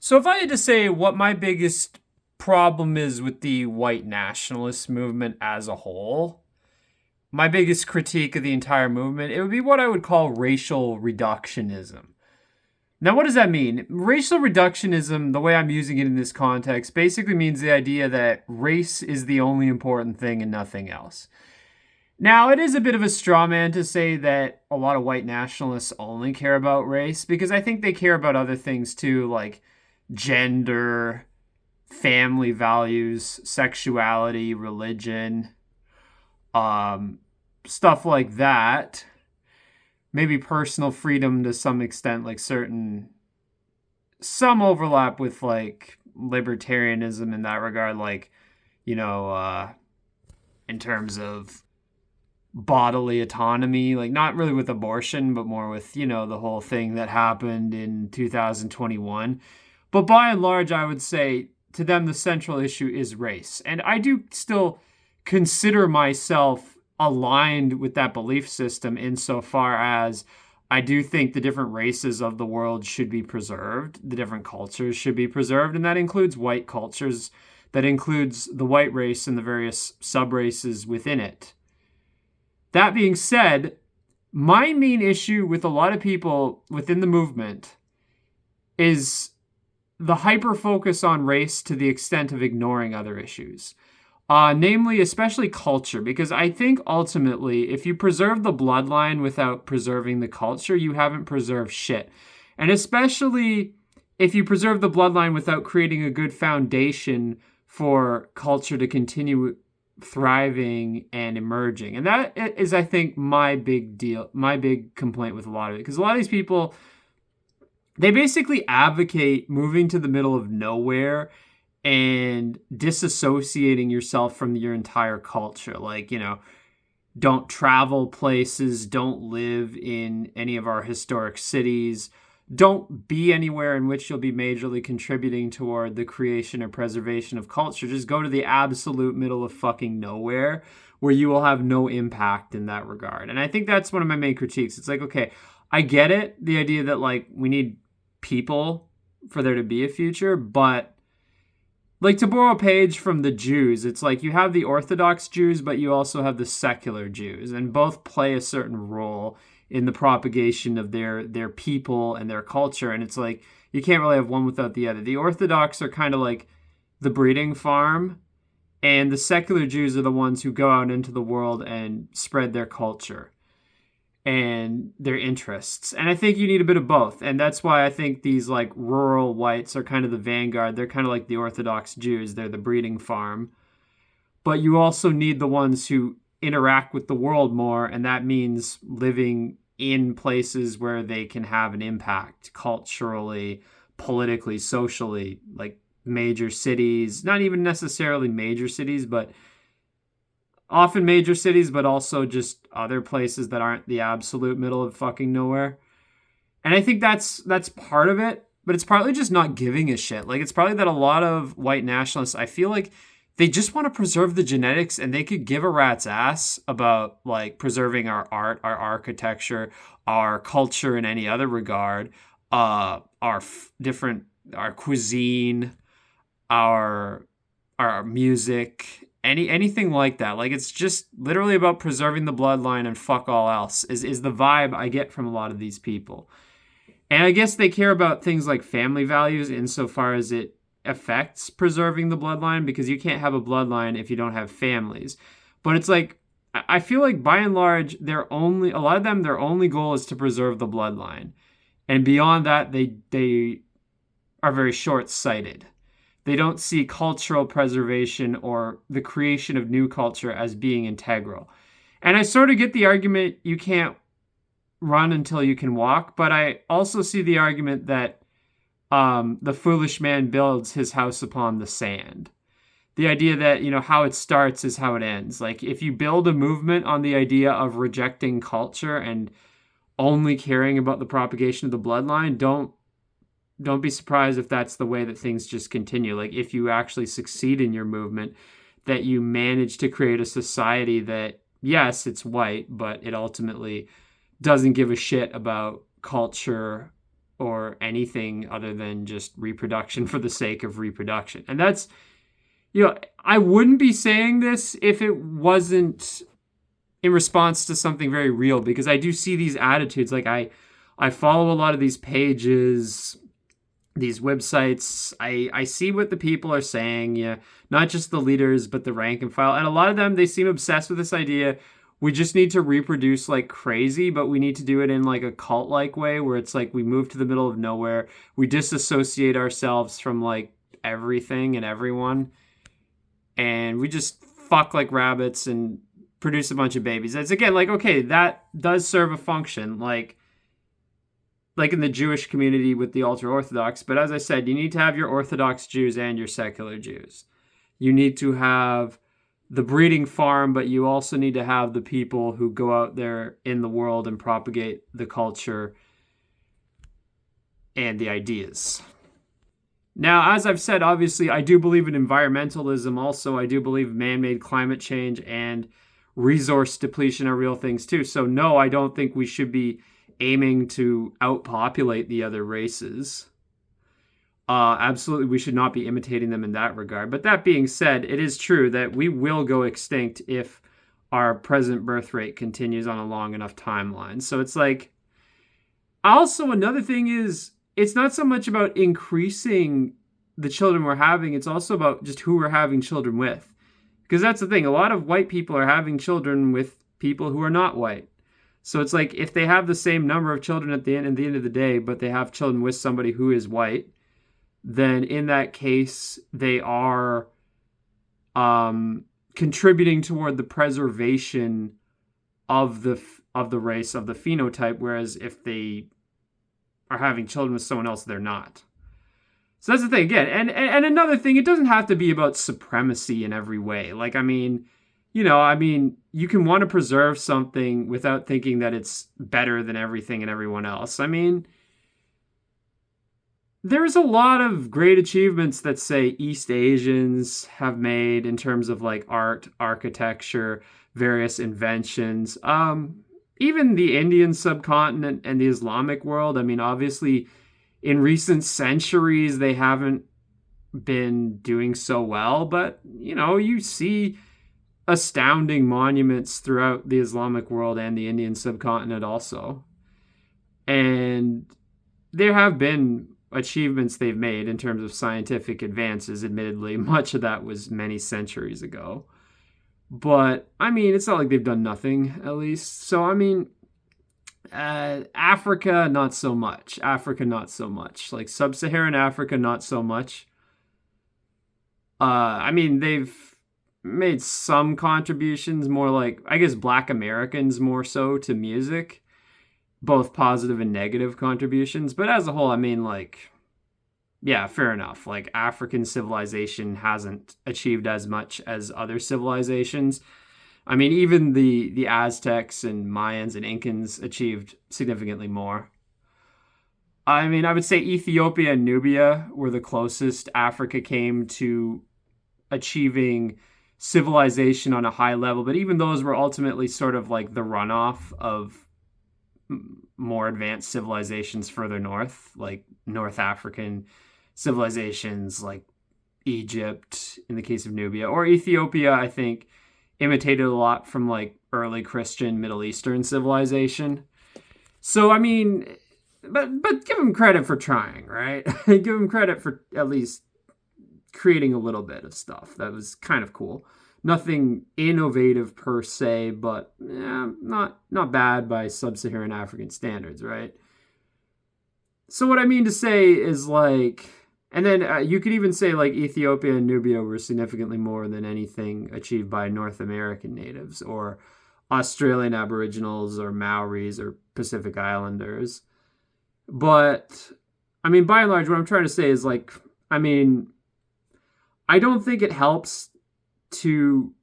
So if I had to say what my biggest problem is with the white nationalist movement as a whole, my biggest critique of the entire movement, it would be what I would call racial reductionism. Now, what does that mean? Racial reductionism, the way I'm using it in this context, basically means the idea that race is the only important thing and nothing else. Now, it is a bit of a straw man to say that a lot of white nationalists only care about race, because I think they care about other things too, like gender, family values, sexuality, religion, um, stuff like that. Maybe personal freedom to some extent, like some overlap with like libertarianism in that regard, like, you know, in terms of bodily autonomy, like not really with abortion, but more with, the whole thing that happened in 2021. But by and large, I would say to them, the central issue is race. And I do still consider myself aligned with that belief system insofar as I do think the different races of the world should be preserved, the different cultures should be preserved, and that includes white cultures, that includes the white race and the various sub-races within it. That being said, my main issue with a lot of people within the movement is the hyper focus on race to the extent of ignoring other issues. Namely, especially culture, because I think ultimately, if you preserve the bloodline without preserving the culture, you haven't preserved shit. And especially if you preserve the bloodline without creating a good foundation for culture to continue thriving and emerging. And that is, I think, my big deal, my big complaint with a lot of it. Because a lot of these people, they basically advocate moving to the middle of nowhere and disassociating yourself from your entire culture. Like, don't travel places, don't live in any of our historic cities, don't be anywhere in which you'll be majorly contributing toward the creation or preservation of culture. Just go to the absolute middle of fucking nowhere where you will have no impact in that regard. And I think that's one of my main critiques. It's like, okay, I get it, the idea that like we need people for there to be a future, but like to borrow a page from the Jews, it's like you have the Orthodox Jews, but you also have the secular Jews, and both play a certain role in the propagation of their people and their culture. And it's like you can't really have one without the other. The Orthodox are kind of like the breeding farm, and the secular Jews are the ones who go out into the world and spread their culture and their interests. And I think you need a bit of both. And that's why I think these like rural whites are kind of the vanguard. They're kind of like the Orthodox Jews. They're the breeding farm. But you also need the ones who interact with the world more, and that means living in places where they can have an impact culturally, politically, socially, like major cities, not even necessarily major cities, but often major cities, but also just other places that aren't the absolute middle of fucking nowhere. And I think that's part of it, but it's partly just not giving a shit. Like, it's probably that a lot of white nationalists, I feel like they just want to preserve the genetics, and they could give a rat's ass about like preserving our art, our architecture, our culture in any other regard, our cuisine, our music, anything like that. Like, it's just literally about preserving the bloodline and fuck all else is the vibe I get from a lot of these people. And I guess they care about things like family values insofar as it affects preserving the bloodline, because you can't have a bloodline if you don't have families. But it's like, I feel like by and large, a lot of them, their only goal is to preserve the bloodline. And beyond that, they are very short-sighted. They don't see cultural preservation or the creation of new culture as being integral. And I sort of get the argument you can't run until you can walk, but I also see the argument that the foolish man builds his house upon the sand. The idea that, how it starts is how it ends. Like, if you build a movement on the idea of rejecting culture and only caring about the propagation of the bloodline, don't be surprised if that's the way that things just continue. Like, if you actually succeed in your movement, that you manage to create a society that, yes, it's white, but it ultimately doesn't give a shit about culture or anything other than just reproduction for the sake of reproduction. And that's, you know, I wouldn't be saying this if it wasn't in response to something very real, because I do see these attitudes. Like I follow a lot of these pages, these websites. I see what the people are saying, yeah, not just the leaders, but the rank and file. And a lot of them, they seem obsessed with this idea. We just need to reproduce like crazy, but we need to do it in like a cult-like way where it's like we move to the middle of nowhere. We disassociate ourselves from like everything and everyone. And we just fuck like rabbits and produce a bunch of babies. It's again like, okay, that does serve a function. Like in the Jewish community with the ultra-Orthodox. But as I said, you need to have your Orthodox Jews and your secular Jews. You need to have the breeding farm, but you also need to have the people who go out there in the world and propagate the culture and the ideas. Now, as I've said, obviously, I do believe in environmentalism also. I do believe man-made climate change and resource depletion are real things too. So no, I don't think we should be aiming to outpopulate the other races. Absolutely, we should not be imitating them in that regard. But that being said, it is true that we will go extinct if our present birth rate continues on a long enough timeline. So it's like, also another thing is, it's not so much about increasing the children we're having, it's also about just who we're having children with. Because that's the thing, a lot of white people are having children with people who are not white. So it's like, if they have the same number of children at the end of the day, but they have children with somebody who is white, then in that case, they are contributing toward the preservation of the race, of the phenotype, whereas if they are having children with someone else, they're not. So that's the thing, again. And another thing, it doesn't have to be about supremacy in every way. Like, I mean, you can want to preserve something without thinking that it's better than everything and everyone else. I mean, there's a lot of great achievements that, say, East Asians have made in terms of like art, architecture, various inventions. Even the Indian subcontinent and the Islamic world. I mean, obviously, in recent centuries, they haven't been doing so well, but, you see astounding monuments throughout the Islamic world and the Indian subcontinent also. And there have been achievements they've made in terms of scientific advances. Admittedly, much of that was many centuries ago. But, I mean, it's not like they've done nothing, at least. So, I mean, Africa, not so much. Like, sub-Saharan Africa, not so much. I mean, they've made some contributions, more like, I guess, Black Americans more so to music. Both positive and negative contributions. But as a whole, I mean, like, yeah, fair enough. Like, African civilization hasn't achieved as much as other civilizations. I mean, even the Aztecs and Mayans and Incans achieved significantly more. I mean, I would say Ethiopia and Nubia were the closest Africa came to achieving civilization on a high level. But even those were ultimately sort of like the runoff of more advanced civilizations further north, like North African civilizations like Egypt in the case of Nubia, or Ethiopia, I think, imitated a lot from like early Christian Middle Eastern civilization. So, I mean, but give them credit for trying, right? Give them credit for at least creating a little bit of stuff. That was kind of cool. Nothing innovative per se, but not bad by sub-Saharan African standards, right? So what I mean to say is like, and then you could even say like Ethiopia and Nubia were significantly more than anything achieved by North American natives or Australian Aboriginals or Maoris or Pacific Islanders. But, I mean, by and large, what I'm trying to say is like, I mean, I don't think it helps to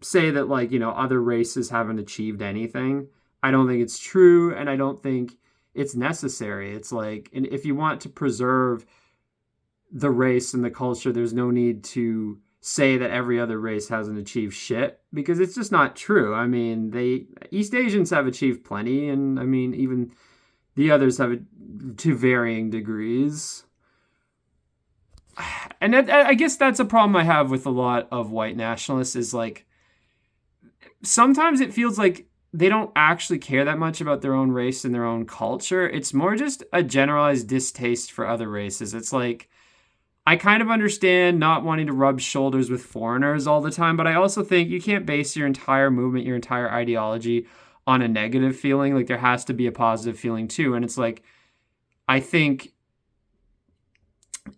say that like, other races haven't achieved anything. I don't think it's true, and I don't think it's necessary. It's like, and if you want to preserve the race and the culture, there's no need to say that every other race hasn't achieved shit, because it's just not true. I mean, East Asians have achieved plenty, and I mean, even The others have it to varying degrees. And I guess that's a problem I have with a lot of white nationalists is like sometimes it feels like they don't actually care that much about their own race and their own culture. It's more just a generalized distaste for other races. It's like I kind of understand not wanting to rub shoulders with foreigners all the time, but I also think you can't base your entire movement, your entire ideology on a negative feeling. Like there has to be a positive feeling too. And it's like I think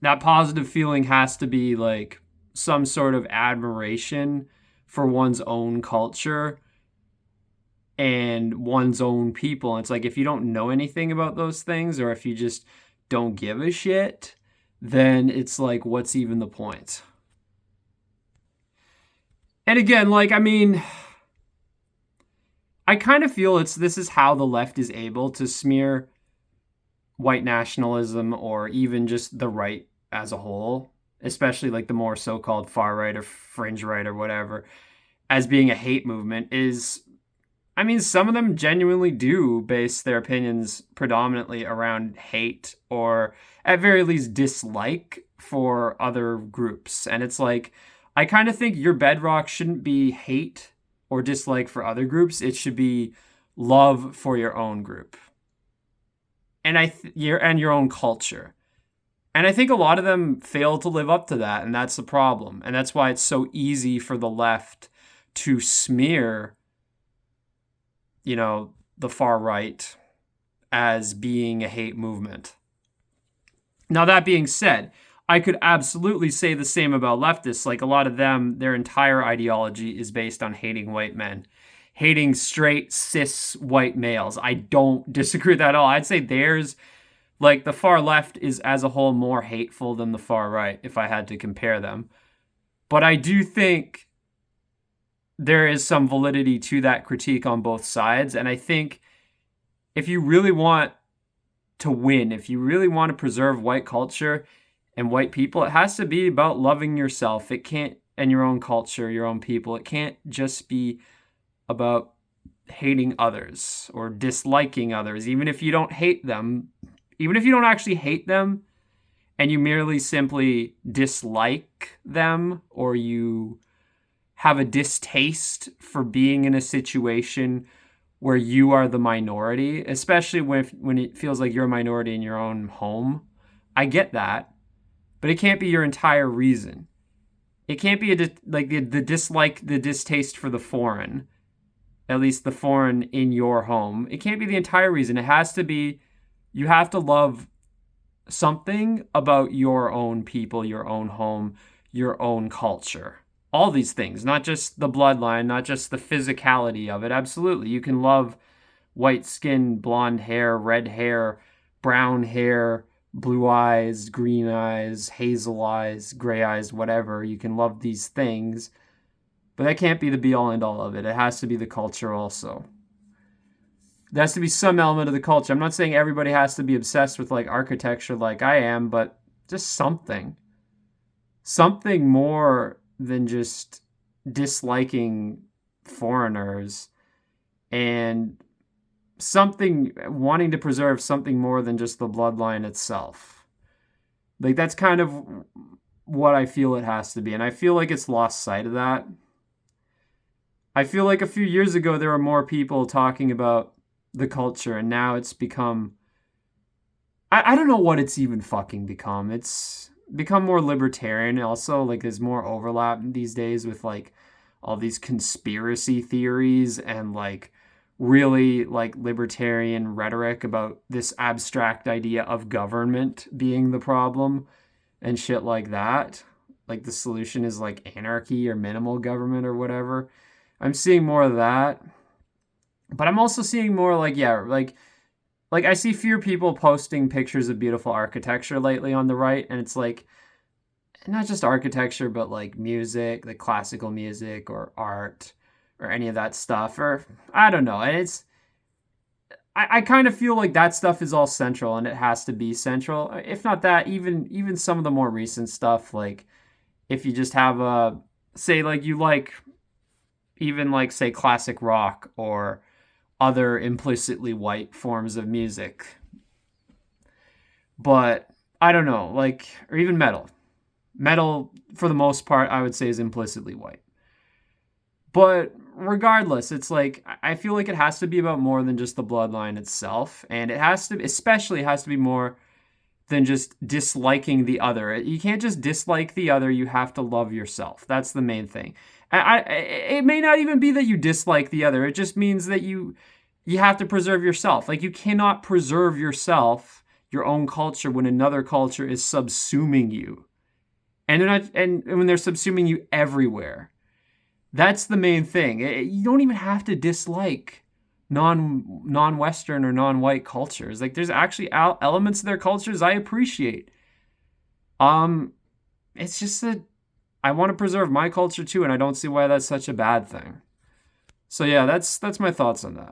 that positive feeling has to be like some sort of admiration for one's own culture and one's own people. And it's like if you don't know anything about those things or if you just don't give a shit, then it's like what's even the point? And again, like I mean, I kind of feel this is how the left is able to smear white nationalism or even just the right as a whole, especially like the more so-called far right or fringe right or whatever, as being a hate movement is I mean, some of them genuinely do base their opinions predominantly around hate or at very least dislike for other groups. And it's like, I kind of think your bedrock shouldn't be hate or dislike for other groups. It should be love for your own group and your own culture. And I think a lot of them fail to live up to that, and that's the problem. And that's why it's so easy for the left to smear, the far right as being a hate movement. Now, that being said, I could absolutely say the same about leftists. Like a lot of them, their entire ideology is based on hating white men, hating straight, cis white males. I don't disagree with that at all. I'd say theirs, like the far left, is as a whole more hateful than the far right if I had to compare them. But I do think there is some validity to that critique on both sides. And I think if you really want to win, if you really want to preserve white culture and white people, it has to be about loving yourself. It can't, and your own culture, your own people. It can't just be about hating others or disliking others, even if you don't hate them, even if you don't actually hate them and you merely simply dislike them or you have a distaste for being in a situation where you are the minority, especially when it feels like you're a minority in your own home. I get that, but it can't be your entire reason. It can't be the dislike, the distaste for the foreign, at least the foreign in your home. It can't be the entire reason. It has to be, you have to love something about your own people, your own home, your own culture. All these things, not just the bloodline, not just the physicality of it. Absolutely. You can love white skin, blonde hair, red hair, brown hair, blue eyes, green eyes, hazel eyes, gray eyes, whatever. You can love these things, but that can't be the be all end all of it. It has to be the culture also. There has to be some element of the culture. I'm not saying everybody has to be obsessed with like architecture like I am, but just something. Something more than just disliking foreigners and something wanting to preserve something more than just the bloodline itself. Like that's kind of what I feel it has to be. And I feel like it's lost sight of that. I feel like a few years ago there were more people talking about the culture and now it's become I don't know what it's even fucking become. It's become more libertarian also. Like there's more overlap these days with like all these conspiracy theories and like really like libertarian rhetoric about this abstract idea of government being the problem and shit like that. Like the solution is like anarchy or minimal government or whatever. I'm seeing more of that. But I'm also seeing more like I see fewer people posting pictures of beautiful architecture lately on the right, and it's like not just architecture, but like music, like classical music or art or any of that stuff. Or I don't know. And I kind of feel like that stuff is all central and it has to be central. If not that, even some of the more recent stuff, like if you just have a say like you like even like say classic rock or other implicitly white forms of music, But I don't know, like, or even metal. Metal, for the most part, I would say is implicitly white. But regardless, it's like I feel like it has to be about more than just the bloodline itself, and it has to, especially has to be more than just disliking the other. You can't just dislike the other, you have to love yourself. That's the main thing. It may not even be that you dislike the other. It just means that you have to preserve yourself. Like you cannot preserve yourself, your own culture when another culture is subsuming you. And they're not and when they're subsuming you everywhere. That's the main thing. You don't even have to dislike non-Western or non-white cultures. Like there's actually elements of their cultures I appreciate. Um, it's just that I want to preserve my culture too, and I don't see why that's such a bad thing. So yeah, that's my thoughts on that.